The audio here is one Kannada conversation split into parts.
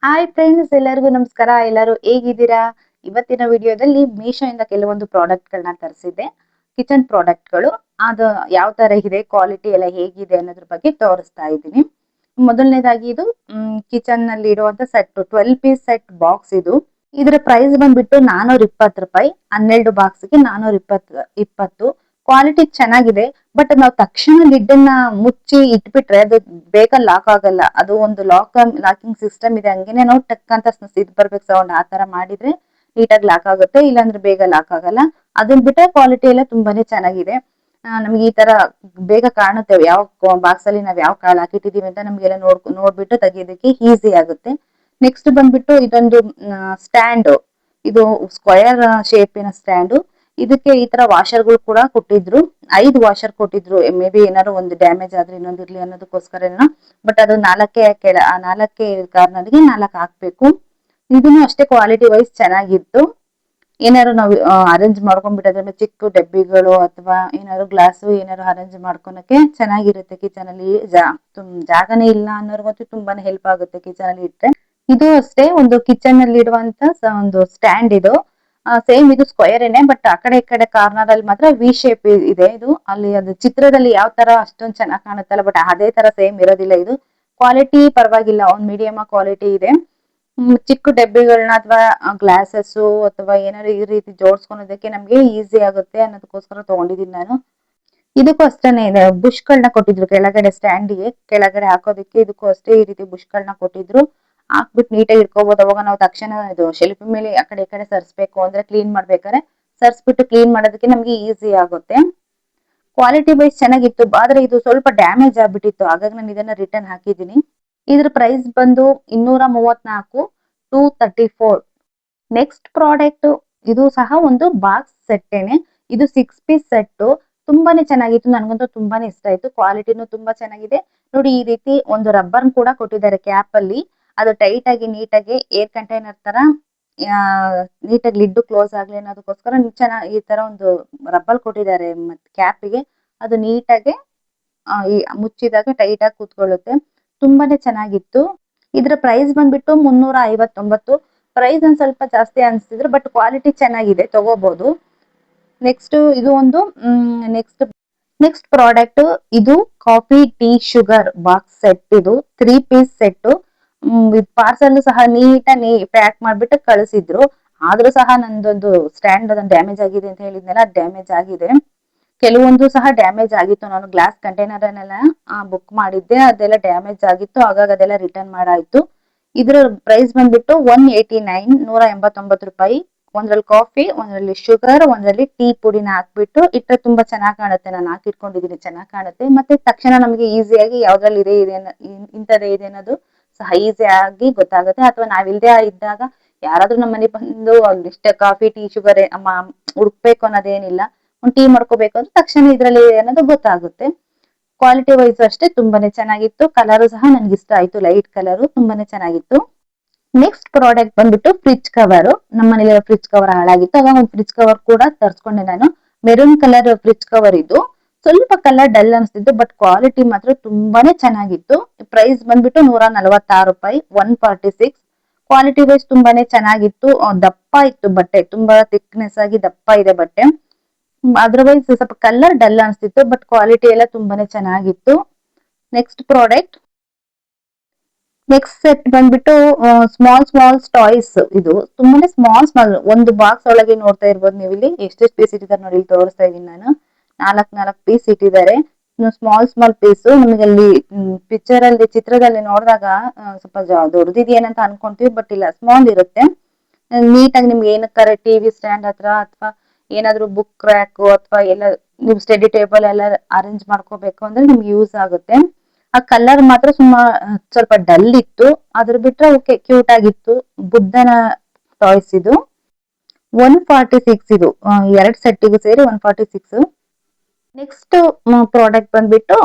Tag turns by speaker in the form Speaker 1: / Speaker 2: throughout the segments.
Speaker 1: ಹಾಯ್ ಫ್ರೆಂಡ್ಸ್, ಎಲ್ಲರಿಗೂ ನಮಸ್ಕಾರ. ಎಲ್ಲರೂ ಹೇಗಿದ್ದೀರಾ? ಇವತ್ತಿನ ವಿಡಿಯೋದಲ್ಲಿ ಮೀಶೋ ಇಂದ ಕೆಲವೊಂದು ಪ್ರಾಡಕ್ಟ್ ಗಳನ್ನ ತರಿಸಿದ್ದೆ. ಕಿಚನ್ ಪ್ರಾಡಕ್ಟ್ಗಳು. ಅದು ಯಾವ ತರ ಇದೆ, ಕ್ವಾಲಿಟಿ ಎಲ್ಲ ಹೇಗಿದೆ ಅನ್ನೋದ್ರ ಬಗ್ಗೆ ತೋರಿಸ್ತಾ ಇದ್ದೀನಿ. ಮೊದಲನೇದಾಗಿ ಇದು ಕಿಚನ್ ನಲ್ಲಿ ಇರುವಂತ ಸೆಟ್ 12 ಪೀಸ್ ಸೆಟ್ ಬಾಕ್ಸ್ ಇದು. ಇದರ ಪ್ರೈಸ್ ಬಂದ್ಬಿಟ್ಟು 420 ರೂಪಾಯಿ. 12 ಬಾಕ್ಸ್ಗೆ 420. ಕ್ವಾಲಿಟಿ ಚೆನ್ನಾಗಿದೆ. ಬಟ್ ನಾವು ತಕ್ಷಣ ಲಿಡ್ ಅನ್ನ ಮುಚ್ಚಿ ಇಟ್ಬಿಟ್ರೆ ಅದು ಬೇಗ ಲಾಕ್ ಆಗಲ್ಲ. ಅದು ಒಂದು ಲಾಕಿಂಗ್ ಸಿಸ್ಟಮ್ ಇದೆ. ಹಂಗೇನೆ ನಾವು ಟಕ್ ಅಂತ ಇದು ಬರ್ಬೇಕು ಸೌಂಡ್, ಆ ತರ ಮಾಡಿದ್ರೆ ನೀಟಾಗಿ ಲಾಕ್ ಆಗುತ್ತೆ. ಇಲ್ಲಾಂದ್ರೆ ಬೇಗ ಲಾಕ್ ಆಗಲ್ಲ. ಅದನ್ನ ಬಿಟ್ರೆ ಕ್ವಾಲಿಟಿ ಎಲ್ಲ ತುಂಬಾನೇ ಚೆನ್ನಾಗಿದೆ. ನಮ್ಗೆ ಈ ತರ ಬೇಗ ಕಾಣುತ್ತೆ ಯಾವ ಬಾಕ್ಸ್ ಅಲ್ಲಿ ನಾವ್ ಯಾವ ಕಾಳು ಹಾಕಿಟ್ಟಿದೀವಿ ಅಂತ ನಮ್ಗೆಲ್ಲ ನೋಡ್ಬಿಟ್ಟು ತೆಗಿಯೋದಕ್ಕೆ ಈಸಿ ಆಗುತ್ತೆ. ನೆಕ್ಸ್ಟ್ ಬಂದ್ಬಿಟ್ಟು ಇದೊಂದು ಸ್ಟ್ಯಾಂಡ್. ಇದು ಸ್ಕ್ವಯರ್ ಶೇಪಿನ ಸ್ಟ್ಯಾಂಡ್. ಇದಕ್ಕೆ ಈ ತರ ವಾಷರ್ಗಳು ಕೂಡ ಕೊಟ್ಟಿದ್ರು. 5 ವಾಷರ್ ಕೊಟ್ಟಿದ್ರು. ಮೇ ಬಿ ಏನಾದ್ರು ಒಂದು ಡ್ಯಾಮೇಜ್ ಆದ್ರೆ ಇನ್ನೊಂದಿರ್ಲಿ ಅನ್ನೋದಕ್ಕೋಸ್ಕರ. ಬಟ್ ಅದು 4 ಕಾರ್ನರ್ಗೆ 4 ಹಾಕ್ಬೇಕು. ಇದನ್ನು ಅಷ್ಟೇ ಕ್ವಾಲಿಟಿ ವೈಸ್ ಚೆನ್ನಾಗಿತ್ತು. ಏನಾದ್ರು ನಾವು ಅರೇಂಜ್ ಮಾಡ್ಕೊಂಡ್ಬಿಟ್ಟೋದ್ರೆ ಚಿಕ್ಕ ಡಬ್ಬಿಗಳು ಅಥವಾ ಏನಾದ್ರು ಗ್ಲಾಸ್ ಏನಾದ್ರು ಅರೇಂಜ್ ಮಾಡ್ಕೊಳಕ್ಕೆ ಚೆನ್ನಾಗಿರುತ್ತೆ. ಕಿಚನ್ ಅಲ್ಲಿ ಜಾಗನೇ ಇಲ್ಲ ಅನ್ನೋರ್ಗಂತೂ ತುಂಬಾನೇ ಹೆಲ್ಪ್ ಆಗುತ್ತೆ ಕಿಚನ್ ಅಲ್ಲಿ ಇಟ್ರೆ. ಇದು ಅಷ್ಟೇ ಒಂದು ಕಿಚನ್ ಅಲ್ಲಿ ಇಡುವಂತ ಒಂದು ಸ್ಟ್ಯಾಂಡ್ ಇದು. ಸೇಮ್ ಇದು ಸ್ಕ್ವಯರ್ ಏನೆ, ಬಟ್ ಆ ಕಡೆ ಈ ಕಡೆ ಕಾರ್ನರ್ ಅಲ್ಲಿ ಮಾತ್ರ ವಿ ಶೇಪ್ ಇದೆ. ಇದು ಅಲ್ಲಿ ಅದು ಚಿತ್ರದಲ್ಲಿ ಯಾವ ತರ ಅಷ್ಟೊಂದು ಚೆನ್ನಾಗಿ ಕಾಣುತ್ತಲ್ಲ, ಬಟ್ ಅದೇ ತರ ಸೇಮ್ ಇರೋದಿಲ್ಲ. ಇದು ಕ್ವಾಲಿಟಿ ಪರವಾಗಿಲ್ಲ, ಒಂದು ಮೀಡಿಯಂ ಕ್ವಾಲಿಟಿ ಇದೆ. ಚಿಕ್ಕ ಡಬ್ಬಿಗಳನ್ನ ಅಥವಾ ಗ್ಲಾಸಸ್ ಅಥವಾ ಏನಾದ್ರು ಈ ರೀತಿ ಜೋಡಿಸ್ಕೊಳೋದಕ್ಕೆ ನಮ್ಗೆ ಈಸಿ ಆಗುತ್ತೆ ಅನ್ನೋದಕ್ಕೋಸ್ಕರ ತಗೊಂಡಿದ್ದೀನಿ ನಾನು. ಇದಕ್ಕೂ ಅಷ್ಟೇನೆ ಇದೆ, ಬುಷ್ ಗಳನ್ನ ಕೊಟ್ಟಿದ್ರು ಕೆಳಗಡೆ ಸ್ಟ್ಯಾಂಡಿಗೆ ಕೆಳಗಡೆ ಹಾಕೋದಕ್ಕೆ. ಇದಕ್ಕೂ ಅಷ್ಟೇ ಈ ರೀತಿ ಬುಷ್ ಗಳನ್ನ ಕೊಟ್ಟಿದ್ರು. ಹಾಕ್ಬಿಟ್ಟು ನೀಟಾಗಿ ಇಟ್ಕೋಬಹುದು. ಅವಾಗ ನಾವು ತಕ್ಷಣ ಇದು ಶೆಲ್ಫ್ ಮೇಲೆ ಆ ಕಡೆ ಈ ಕಡೆ ಸರ್ಸ್ಬೇಕು ಅಂದ್ರೆ ಕ್ಲೀನ್ ಮಾಡ್ಬೇಕಾದ್ರೆ ಸರ್ಸ್ಬಿಟ್ಟು ಕ್ಲೀನ್ ಮಾಡೋದಕ್ಕೆ ನಮ್ಗೆ ಈಸಿ ಆಗುತ್ತೆ. ಕ್ವಾಲಿಟಿ ವೈಸ್ ಚೆನ್ನಾಗಿತ್ತು, ಆದ್ರೆ ಇದು ಸ್ವಲ್ಪ ಡ್ಯಾಮೇಜ್ ಆಗ್ಬಿಟ್ಟಿತ್ತು. ಹಾಗಾಗಿ ನಾನು ಇದನ್ನ ರಿಟರ್ನ್ ಹಾಕಿದ್ದೀನಿ. ಇದ್ರ ಪ್ರೈಸ್ ಬಂದು 234, 234. ನೆಕ್ಸ್ಟ್ ಪ್ರಾಡಕ್ಟ್ ಇದು ಸಹ ಒಂದು ಬಾಕ್ಸ್ ಸೆಟ್ಟೇನೆ. ಇದು 6 ಪೀಸ್ ಸೆಟ್. ತುಂಬಾನೇ ಚೆನ್ನಾಗಿತ್ತು. ನನ್ಗಂತೂ ತುಂಬಾನೇ ಇಷ್ಟ ಆಯ್ತು. ಕ್ವಾಲಿಟಿನೂ ತುಂಬಾ ಚೆನ್ನಾಗಿದೆ. ನೋಡಿ, ಈ ರೀತಿ ಒಂದು ರಬ್ಬರ್ ಕೂಡ ಕೊಟ್ಟಿದ್ದಾರೆ ಕ್ಯಾಪ್ ಅಲ್ಲಿ. ಅದು ಟೈಟ್ ಆಗಿ ನೀಟಾಗಿ ಏರ್ ಕಂಟೈನರ್ ತರ ನೀಟಾಗಿ ಲಿಡ್ ಕ್ಲೋಸ್ ಆಗ್ಲಿ ಅನ್ನೋದಕ್ಕೋಸ್ಕರ ಚೆನ್ನಾಗಿ ಈ ತರ ಒಂದು ರಬ್ಬರ್ ಕೊಟ್ಟಿದ್ದಾರೆ. ಮತ್ತೆ ಕ್ಯಾಪಿಗೆ ಅದು ನೀಟಾಗಿ ಮುಚ್ಚಿದಾಗ ಟೈಟ್ ಆಗಿ ಕೂತ್ಕೊಳ್ಳುತ್ತೆ. ತುಂಬಾನೇ ಚೆನ್ನಾಗಿತ್ತು. ಇದ್ರ ಪ್ರೈಸ್ ಬಂದ್ಬಿಟ್ಟು 359. ಪ್ರೈಸ್ ಒಂದ್ ಸ್ವಲ್ಪ ಜಾಸ್ತಿ ಅನ್ಸ್ತಿದ್ರು, ಬಟ್ ಕ್ವಾಲಿಟಿ ಚೆನ್ನಾಗಿದೆ, ತಗೋಬಹುದು. ನೆಕ್ಸ್ಟ್ ಇದು ಒಂದು ನೆಕ್ಸ್ಟ್ ಪ್ರಾಡಕ್ಟ್ ಇದು coffee tea sugar box set. ಇದು 3 ಪೀಸ್ ಸೆಟ್. ಪಾರ್ಸಲ್ ಸಹ ನೀಟಾಗಿ ಪ್ಯಾಕ್ ಮಾಡ್ಬಿಟ್ಟು ಕಳಿಸಿದ್ರು. ಆದ್ರೂ ಸಹ ನಂದೊಂದು ಸ್ಟ್ಯಾಂಡ್ ಅದನ್ನ ಡ್ಯಾಮೇಜ್ ಆಗಿದೆ ಅಂತ ಹೇಳಿದ್ನಲ್ಲ, ಡ್ಯಾಮೇಜ್ ಆಗಿದೆ. ಕೆಲವೊಂದು ಸಹ ಡ್ಯಾಮೇಜ್ ಆಗಿತ್ತು. ನಾನು ಗ್ಲಾಸ್ ಕಂಟೈನರ್ ಅನ್ನೆಲ್ಲ ಬುಕ್ ಮಾಡಿದ್ದೆ, ಅದೆಲ್ಲ ಡ್ಯಾಮೇಜ್ ಆಗಿತ್ತು. ಹಾಗಾಗಿ ಅದೆಲ್ಲ ರಿಟರ್ನ್ ಮಾಡಾಯ್ತು. ಇದ್ರ ಪ್ರೈಸ್ ಬಂದ್ಬಿಟ್ಟು 189, 189 ರೂಪಾಯಿ. ಒಂದ್ರಲ್ಲಿ ಕಾಫಿ, ಒಂದ್ರಲ್ಲಿ ಶುಗರ್, ಒಂದ್ರಲ್ಲಿ ಟೀ ಪುಡಿನ ಹಾಕ್ಬಿಟ್ಟು ಇಟ್ಟರೆ ತುಂಬಾ ಚೆನ್ನಾಗಿ ಕಾಣುತ್ತೆ. ನಾನು ಹಾಕಿಟ್ಕೊಂಡಿದೀನಿ, ಚೆನ್ನಾಗಿ ಕಾಣುತ್ತೆ. ಮತ್ತೆ ತಕ್ಷಣ ನಮ್ಗೆ ಈಸಿಯಾಗಿ ಯಾವ್ದ್ರಲ್ಲಿ ಇದೆ ಇಂಥದ್ದೇ ಇದೆ ಅನ್ನೋದು ಸಹ ಈಸಿ ಆಗಿ ಗೊತ್ತಾಗುತ್ತೆ. ಅಥವಾ ನಾವಿಲ್ದೇ ಇದ್ದಾಗ ಯಾರಾದ್ರೂ ನಮ್ಮ ಮನೆ ಬಂದು ಇಷ್ಟ ಕಾಫಿ ಟೀ ಶುಗರ್ ಹುಡುಕ್ಬೇಕು ಅನ್ನೋದೇನಿಲ್ಲ. ಒಂದ್ ಟೀ ಮಾಡ್ಕೋಬೇಕು ಅಂದ್ರೆ ತಕ್ಷಣ ಇದ್ರಲ್ಲಿ ಅನ್ನೋದು ಗೊತ್ತಾಗುತ್ತೆ. ಕ್ವಾಲಿಟಿ ವೈಸ್ ಅಷ್ಟೇ ತುಂಬಾನೇ ಚೆನ್ನಾಗಿತ್ತು. ಕಲರು ಸಹ ನನ್ಗೆ ಇಷ್ಟ ಆಯ್ತು, ಲೈಟ್ ಕಲರು ತುಂಬಾನೇ ಚೆನ್ನಾಗಿತ್ತು. ನೆಕ್ಸ್ಟ್ ಪ್ರಾಡಕ್ಟ್ ಬಂದ್ಬಿಟ್ಟು ಫ್ರಿಡ್ಜ್ ಕವರ್. ನಮ್ಮ ಮನೇಲಿ ಫ್ರಿಡ್ಜ್ ಕವರ್ ಹಾಳಾಗಿತ್ತು, ಅವಾಗ ಒಂದು ಫ್ರಿಡ್ಜ್ ಕವರ್ ಕೂಡ ತರಿಸ್ಕೊಂಡೆ ನಾನು. ಮೆರೂನ್ ಕಲರ್ ಫ್ರಿಡ್ಜ್ ಕವರ್ ಇದು. ಸ್ವಲ್ಪ ಕಲರ್ ಡಲ್ ಅನ್ಸ್ತಿತ್ತು, ಬಟ್ ಕ್ವಾಲಿಟಿ ಮಾತ್ರ ತುಂಬಾನೇ ಚೆನ್ನಾಗಿತ್ತು. ಪ್ರೈಸ್ ಬಂದ್ಬಿಟ್ಟು 146 ರೂಪಾಯಿ, 146. ಕ್ವಾಲಿಟಿ ವೈಸ್ ತುಂಬಾನೇ ಚೆನ್ನಾಗಿತ್ತು. ದಪ್ಪ ಇತ್ತು ಬಟ್ಟೆ, ತುಂಬಾ ಥಿಕ್ನೆಸ್ ಆಗಿ ದಪ್ಪ ಇದೆ ಬಟ್ಟೆ. ಅದರ್ವೈಸ್ ಸ್ವಲ್ಪ ಕಲರ್ ಡಲ್ ಅನ್ಸ್ತಿತ್ತು, ಬಟ್ ಕ್ವಾಲಿಟಿ ಎಲ್ಲ ತುಂಬಾನೇ ಚೆನ್ನಾಗಿತ್ತು. ನೆಕ್ಸ್ಟ್ ಪ್ರಾಡಕ್ಟ್ ನೆಕ್ಸ್ಟ್ ಸೆಟ್ ಬಂದ್ಬಿಟ್ಟು ಸ್ಮಾಲ್ ಟಾಯ್ಸ್. ಇದು ತುಂಬಾನೇ ಸ್ಮಾಲ್ ಒಂದು ಬಾಕ್ಸ್ ಒಳಗೆ ನೋಡ್ತಾ ಇರ್ಬೋದು ನೀವು. ಇಲ್ಲಿ ಎಷ್ಟೆಷ್ಟು ಪೀಸ್ ಇಟ್ಟಿದ್ದಾರೆ ನೋಡಿ, ಇಲ್ಲಿ ತೋರಿಸ್ತಾ ಇದೀನಿ ನಾನು. 4 ಪೀಸ್ ಇಟ್ಟಿದ್ದಾರೆ. Small piece. ನಮಗೆ ಅಲ್ಲಿ ಪಿಕ್ಚರ್ ಅಲ್ಲಿ ಚಿತ್ರದಲ್ಲಿ ನೋಡಿದಾಗ ಸ್ವಲ್ಪ ದೊಡ್ಡದಿದೆಯೇನಂತ ಅನ್ಕೊಂತೀವಿ, ಬಟ್ ಇಲ್ಲ, ಸ್ಮಾಲ್ ಇರುತ್ತೆ. ನೀಟಾಗಿ ನಿಮ್ಗೆ ಏನಕ್ಕಾರ ಟಿವಿ ಸ್ಟ್ಯಾಂಡ್ ಹತ್ರ ಅಥವಾ ಏನಾದ್ರು ಬುಕ್ ರ್ಯಾಕ್ ಅಥವಾ ಎಲ್ಲ ನೀವು ಸ್ಟಡಿ ಟೇಬಲ್ ಎಲ್ಲ ಅರೇಂಜ್ ಮಾಡ್ಕೋಬೇಕು ಅಂದ್ರೆ ನಿಮ್ಗೆ ಯೂಸ್ ಆಗುತ್ತೆ. ಆ ಕಲರ್ ಮಾತ್ರ ಸ್ವಲ್ಪ ಡಲ್ ಇತ್ತು. ಅದ್ರ ಬಿಟ್ರೆ ಓಕೆ, ಕ್ಯೂಟ್ ಆಗಿತ್ತು. ಬುದ್ಧನ ಟಾಯ್ಸ್ ಇದು. 146 ಇದು. 2 ಸೆಟ್ಟಿಗೂ ಸೇರಿ 146. ನೆಕ್ಸ್ಟ್ ಪ್ರಾಡಕ್ಟ್ ಬಂದ್ಬಿಟ್ಟು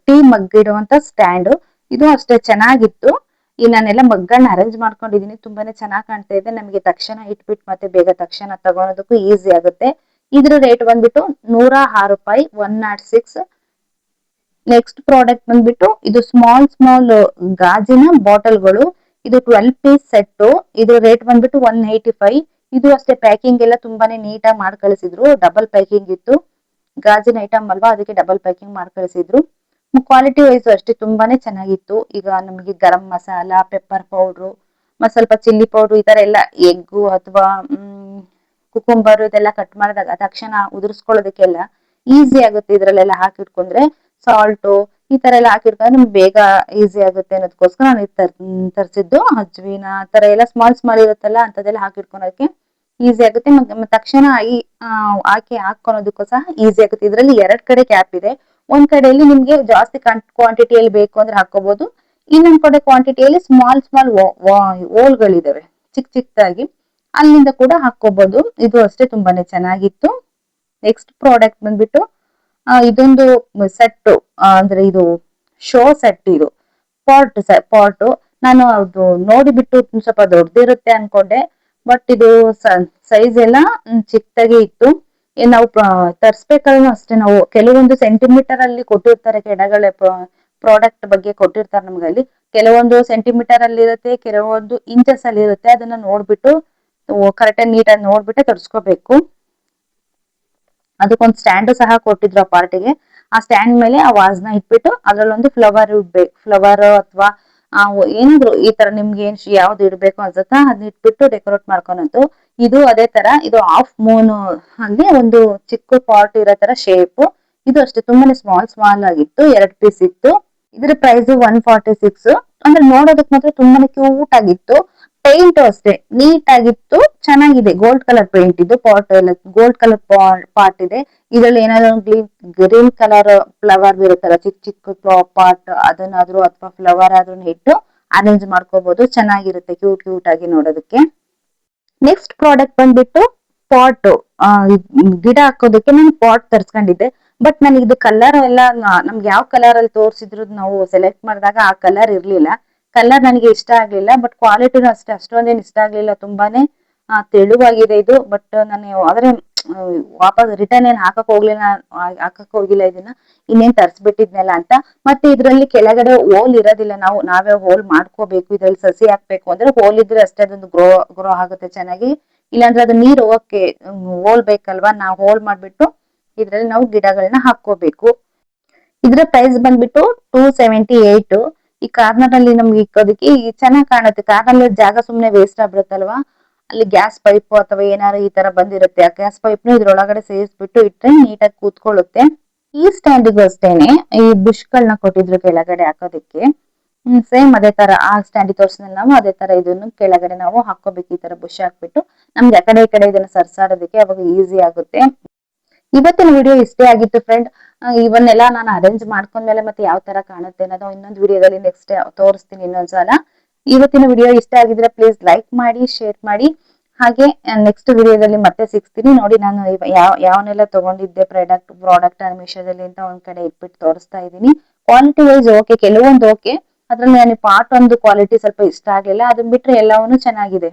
Speaker 1: ಟೀ ಮಗ್ ಇಡುವಂತ ಸ್ಟ್ಯಾಂಡ್. ಇದು ಅಷ್ಟೇ ಚೆನ್ನಾಗಿತ್ತು. ಈ ನಾನೆಲ್ಲ ಮಗ್ಗಳನ್ನ ಅರೇಂಜ್ ಮಾಡ್ಕೊಂಡಿದೀನಿ. ತುಂಬಾನೇ ಚೆನ್ನಾಗಿ ಕಾಣ್ತಾ ಇದೆ. ನಮಗೆ ತಕ್ಷಣ ಇಟ್ಬಿಟ್ಟು ಮತ್ತೆ ಬೇಗ ತಕ್ಷಣ ತಗೊಳೋದಕ್ಕೂ ಈಸಿ ಆಗುತ್ತೆ. ಇದ್ರ ರೇಟ್ ಬಂದ್ಬಿಟ್ಟು 106 ರೂಪಾಯಿ, 106. ನೆಕ್ಸ್ಟ್ ಪ್ರಾಡಕ್ಟ್ ಬಂದ್ಬಿಟ್ಟು ಇದು ಸ್ಮಾಲ್ ಗಾಜಿನ ಬಾಟಲ್ಗಳು. ಇದು 12 ಪೀಸ್ ಸೆಟ್. ಇದು ರೇಟ್ ಬಂದ್ಬಿಟ್ಟು 185. ಇದು ಅಷ್ಟೇ ಪ್ಯಾಕಿಂಗ್ ಎಲ್ಲ ತುಂಬಾನೇ ನೀಟಾಗಿ ಮಾಡಿ ಕಳಿಸಿದ್ರು. ಡಬಲ್ ಪ್ಯಾಕಿಂಗ್ ಇತ್ತು, ಗಾಜಿನ ಐಟಮ್ ಅಲ್ವಾ ಅದಕ್ಕೆ ಡಬಲ್ ಪ್ಯಾಕಿಂಗ್ ಮಾಡಿ ಕಳಿಸಿದ್ರು. ಕ್ವಾಲಿಟಿ ವೈಸ್ ಅಷ್ಟೇ ತುಂಬಾನೇ ಚೆನ್ನಾಗಿತ್ತು. ಈಗ ನಮಗೆ ಗರಂ ಮಸಾಲ, ಪೆಪ್ಪರ್ ಪೌಡ್ರು, ಸ್ವಲ್ಪ ಚಿಲ್ಲಿ ಪೌಡ್ರು, ಈ ತರ ಎಲ್ಲ ಎಗ್ಗು ಅಥವಾ ಕುಕುಂಬರ್ ಇದೆಲ್ಲ ಕಟ್ ಮಾಡಿದಾಗ ತಕ್ಷಣ ಉದುರಿಸ್ಕೊಳ್ಳೋದಕ್ಕೆಲ್ಲ ಈಸಿ ಆಗುತ್ತೆ ಇದ್ರಲ್ಲೆಲ್ಲ ಹಾಕಿಟ್ಕೊಂಡ್ರೆ. ಸಾಲ್ಟು ಈ ತರ ಎಲ್ಲ ಹಾಕಿಟ್ಕೊಂಡ್ರೆ ನಮ್ಗೆ ಬೇಗ ಈಸಿ ಆಗುತ್ತೆ ಅನ್ನೋದಕ್ಕೋಸ್ಕರ ನಾನು ತರಿಸಿದ್ದು. ಅಜ್ವಿನ ಆ ತರ ಎಲ್ಲ ಸ್ಮಾಲ್ ಸ್ಮಾಲ್ ಇರುತ್ತಲ್ಲ ಅಂತದೆಲ್ಲ ಹಾಕಿಟ್ಕೊಳಕ್ಕೆ ಈಸಿ ಆಗುತ್ತೆ. ತಕ್ಷಣ ಹಾಕೊಳೋದಕ್ಕೂ ಸಹ ಈಸಿ ಆಗುತ್ತೆ. ಇದ್ರಲ್ಲಿ 2 ಕಡೆ ಕ್ಯಾಪ್ ಇದೆ. ಒಂದ್ ಕಡೆಯಲ್ಲಿ ನಿಮ್ಗೆ ಜಾಸ್ತಿ ಕ್ವಾಂಟಿಟಿಯಲ್ಲಿ ಬೇಕು ಅಂದ್ರೆ ಹಾಕೋಬಹುದು, ಇನ್ನೊಂದ್ ಕಡೆ ಕ್ವಾಂಟಿಟಿಯಲ್ಲಿ ಸ್ಮಾಲ್ ಸ್ಮಾಲ್ ಹೋಲ್ಗಳಿದಾವೆ ಚಿಕ್ಕ ಚಿಕ್ಕದಾಗಿ, ಅಲ್ಲಿಂದ ಕೂಡ ಹಾಕೋಬಹುದು. ಇದು ಅಷ್ಟೇ ತುಂಬಾನೇ ಚೆನ್ನಾಗಿತ್ತು. ನೆಕ್ಸ್ಟ್ ಪ್ರಾಡಕ್ಟ್ ಬಂದ್ಬಿಟ್ಟು ಇದೊಂದು ಸೆಟ್, ಅಂದ್ರೆ ಇದು ಶೋ ಸೆಟ್. ಇದು ಪಾಟ್ ನಾನು ಅದು ನೋಡಿಬಿಟ್ಟು ಸ್ವಲ್ಪ ದೊಡ್ಡದಿರುತ್ತೆ ಅನ್ಕೊಂಡೆ, ಬಟ್ ಇದು ಸೈಜ್ ಎಲ್ಲ ಚಿಕ್ಕದಾಗೆ ಇತ್ತು. ನಾವು ತರ್ಸ್ಬೇಕಾದ್ರೂ ಅಷ್ಟೇ, ನಾವು ಕೆಲವೊಂದು ಸೆಂಟಿಮೀಟರ್ ಅಲ್ಲಿ ಕೊಟ್ಟಿರ್ತಾರೆ ಕೆಳಗಡೆ ಪ್ರಾಡಕ್ಟ್ ಬಗ್ಗೆ ಕೊಟ್ಟಿರ್ತಾರೆ ನಮ್ಗೆ. ಅಲ್ಲಿ ಕೆಲವೊಂದು ಸೆಂಟಿಮೀಟರ್ ಅಲ್ಲಿ ಇರುತ್ತೆ, ಕೆಲವೊಂದು ಇಂಚಸ್ ಅಲ್ಲಿ ಇರುತ್ತೆ. ಅದನ್ನ ನೋಡ್ಬಿಟ್ಟು ಕರೆಕ್ಟಾಗಿ ನೀಟಾಗಿ ನೋಡ್ಬಿಟ್ಟು ತರ್ಸ್ಕೋಬೇಕು. ಅದಕ್ಕೊಂದು ಸ್ಟ್ಯಾಂಡ್ ಸಹ ಕೊಟ್ಟಿದ್ರು ಆ ಪಾರ್ಟಿಗೆ. ಆ ಸ್ಟ್ಯಾಂಡ್ ಮೇಲೆ ಆ ವಾಸ್ನ ಇಟ್ಬಿಟ್ಟು ಅದ್ರಲ್ಲೊಂದು ಫ್ಲವರ್ ಇಡ್ಬೇಕು, ಫ್ಲವರ್ ಅಥವಾ ಏನಾದ್ರು ಈ ತರ ನಿಮ್ಗೆ ಯಾವ್ದು ಇಡ್ಬೇಕು ಅನ್ಸುತ್ತಾ ಅದನ್ನ ಇಟ್ಬಿಟ್ಟು ಡೆಕೋರೇಟ್ ಮಾಡ್ಕೊಳೋದು. ಇದು ಅದೇ ತರ, ಇದು ಹಾಫ್ ಮೂನ್ ಅಲ್ಲಿ ಒಂದು ಚಿಕ್ಕ ಪಾಟ್ ಇರೋ ತರ ಶೇಪ್. ಇದು ಅಷ್ಟೇ ತುಂಬಾನೇ ಸ್ಮಾಲ್ ಸ್ಮಾಲ್ ಆಗಿತ್ತು, 2 ಪೀಸ್ ಇತ್ತು. ಇದ್ರ ಪ್ರೈಸ್ 146. ಅಂದ್ರೆ ನೋಡೋದಕ್ ಮಾತ್ರ ತುಂಬಾನೇ ಕ್ಯೂಟ್ ಆಗಿತ್ತು. ಪೇಂಟ್ ಅಷ್ಟೇ ನೀಟ್ ಆಗಿತ್ತು, ಚೆನ್ನಾಗಿದೆ. ಗೋಲ್ಡ್ ಕಲರ್ ಪೇಂಟ್ ಇದು. ಪಾಟ್ ಎಲ್ಲ ಗೋಲ್ಡ್ ಕಲರ್ ಪಾಟ್ ಇದೆ. ಇದ್ರಲ್ಲಿ ಏನಾದ್ರು ಗ್ರೀನ್ ಕಲರ್ ಫ್ಲವರ್ ಇರುತ್ತಲ್ಲ ಚಿಕ್ಕ ಚಿಕ್ಕ ಪಾಟ್, ಅದನ್ನಾದ್ರೂ ಅಥವಾ ಫ್ಲವರ್ ಆದ್ರೂ ಇಟ್ಟು ಅರೇಂಜ್ ಮಾಡ್ಕೋಬಹುದು. ಚೆನ್ನಾಗಿರುತ್ತೆ ಕ್ಯೂಟ್ ಕ್ಯೂಟ್ ಆಗಿ ನೋಡೋದಕ್ಕೆ. ನೆಕ್ಸ್ಟ್ ಪ್ರಾಡಕ್ಟ್ ಬಂದ್ಬಿಟ್ಟು ಪಾಟ್, ಗಿಡ ಹಾಕೋದಕ್ಕೆ ನಾನು ಪಾಟ್ ತರ್ಸ್ಕೊಂಡಿದ್ದೆ. ಬಟ್ ನನಗೆ ಇದು ಕಲರ್ ಎಲ್ಲ ನಮ್ಗೆ ಯಾವ ಕಲರ್ ಅಲ್ಲಿ ತೋರಿಸಿದ್ರು ನಾವು ಸೆಲೆಕ್ಟ್ ಮಾಡಿದಾಗ ಆ ಕಲರ್ ಇರ್ಲಿಲ್ಲ. ಕಲರ್ ನನಗೆ ಇಷ್ಟ ಆಗ್ಲಿಲ್ಲ, ಬಟ್ ಕ್ವಾಲಿಟಿನೂ ಅಷ್ಟೇ ಅಷ್ಟೊಂದೇನು ಇಷ್ಟ ಆಗ್ಲಿಲ್ಲ. ತುಂಬಾನೇ ತೆಳುವಾಗಿದೆ ಇದು. ಬಟ್ ನಾನು ಆದ್ರೆ ವಾಪಸ್ ರಿಟರ್ನ್ ಏನ್ ಹಾಕಕ್ ಹೋಗಿಲ್ಲ ಇದನ್ನ, ಇನ್ನೇನ್ ತರ್ಸ್ಬಿಟ್ಟಿದ್ನಲ್ಲ ಅಂತ. ಮತ್ತೆ ಇದ್ರಲ್ಲಿ ಕೆಳಗಡೆ ಹೋಲ್ ಇರೋದಿಲ್ಲ, ನಾವೇ ಹೋಲ್ ಮಾಡ್ಕೋಬೇಕು. ಇದ್ರಲ್ಲಿ ಸಸಿ ಹಾಕ್ಬೇಕು ಅಂದ್ರೆ ಹೋಲ್ ಇದ್ರೆ ಅಷ್ಟೇ ಅದೊಂದು ಗ್ರೋ ಆಗುತ್ತೆ ಚೆನ್ನಾಗಿ. ಇಲ್ಲಾಂದ್ರೆ ಅದು ನೀರ್ ಹೋಗಕ್ಕೆ ಹೋಲ್ ಬೇಕಲ್ವಾ, ನಾವು ಹೋಲ್ ಮಾಡ್ಬಿಟ್ಟು ಇದ್ರಲ್ಲಿ ನಾವು ಗಿಡಗಳನ್ನ ಹಾಕೋಬೇಕು. ಇದ್ರ ಪ್ರೈಸ್ ಬಂದ್ಬಿಟ್ಟು 278. ಈ ಕಾರ್ನರ್ ಅಲ್ಲಿ ನಮ್ಗೆ ಇಕ್ಕೋದಕ್ಕೆ ಚೆನ್ನಾಗ್ ಕಾಣುತ್ತೆ. ಕಾರ್ನರ್ ಜಾಗ ಸುಮ್ನೆ ವೇಸ್ಟ್ ಆಗ್ಬಿಡುತ್ತಲ್ವಾ, ಅಲ್ಲಿ ಗ್ಯಾಸ್ ಪೈಪ್ ಅಥವಾ ಏನಾರು ಈ ತರ ಬಂದಿರುತ್ತೆ, ಆ ಗ್ಯಾಸ್ ಪೈಪ್ ಇದ್ರೊಳಗಡೆ ಸೇರಿಸ್ಬಿಟ್ಟು ಇಟ್ರೆ ನೀಟಾಗಿ ಕೂತ್ಕೊಳ್ಳುತ್ತೆ. ಈ ಸ್ಟ್ಯಾಂಡಿಗೂ ಅಷ್ಟೇನೆ ಈ ಬುಷ್ ಗಳನ್ನ ಕೊಟ್ಟಿದ್ರು ಕೆಳಗಡೆ ಹಾಕೋದಕ್ಕೆ. ಸೇಮ್ ಅದೇ ತರ ಆ ಸ್ಟ್ಯಾಂಡ್ ತೋರಿಸಿದ್ನಲ್ಲ ನಾವು, ಅದೇ ತರ ಇದನ್ನು ಕೆಳಗಡೆ ನಾವು ಹಾಕೋಬೇಕು. ಈ ತರ ಬುಷ್ ಹಾಕ್ಬಿಟ್ಟು ನಮ್ಗೆ ಆ ಕಡೆ ಈ ಕಡೆ ಇದನ್ನ ಸರ್ಸಾಡೋದಕ್ಕೆ ಅವಾಗ ಈಸಿ ಆಗುತ್ತೆ. ಇವತ್ತಿನ ವಿಡಿಯೋ ಇಷ್ಟೇ ಆಗಿತ್ತು ಫ್ರೆಂಡ್. ಇವನ್ನೆಲ್ಲ ನಾನು ಅರೇಂಜ್ ಮಾಡ್ಕೊಂಡ್ಮೇಲೆ ಮತ್ತೆ ಯಾವ ತರ ಕಾಣುತ್ತೆ ಅನ್ನೋದು ಇನ್ನೊಂದು ವಿಡಿಯೋದಲ್ಲಿ ನೆಕ್ಸ್ಟ್ ತೋರಿಸ್ತೀನಿ ಇನ್ನೊಂದ್ಸಲ. ಇವತ್ತಿನ ವಿಡಿಯೋ ಇಷ್ಟ ಆಗಿದ್ರೆ ಪ್ಲೀಸ್ ಲೈಕ್ ಮಾಡಿ, ಶೇರ್ ಮಾಡಿ. ಹಾಗೆ ನೆಕ್ಸ್ಟ್ ವಿಡಿಯೋದಲ್ಲಿ ಮತ್ತೆ ಸಿಗ್ತೀನಿ. ನೋಡಿ ನಾನು ಯಾವನ್ನೆಲ್ಲ ತಗೊಂಡಿದ್ದೆ ಪ್ರಾಡಕ್ಟ್ ಮೀಶೋದಲ್ಲಿ ಅಂತ ಒಂದ್ ಕಡೆ ಇಟ್ಬಿಟ್ಟು ತೋರಿಸ್ತಾ ಇದ್ದೀನಿ. ಕ್ವಾಲಿಟಿ ವೈಸ್ ಓಕೆ, ಕೆಲವೊಂದು ಓಕೆ. ಅದ್ರಲ್ಲಿ ನನಗೆ ಪಾರ್ಟ್ ಒಂದು ಕ್ವಾಲಿಟಿ ಸ್ವಲ್ಪ ಇಷ್ಟ ಆಗ್ಲಿಲ್ಲ, ಅದನ್ನ ಬಿಟ್ರೆ ಎಲ್ಲವನ್ನೂ ಚೆನ್ನಾಗಿದೆ.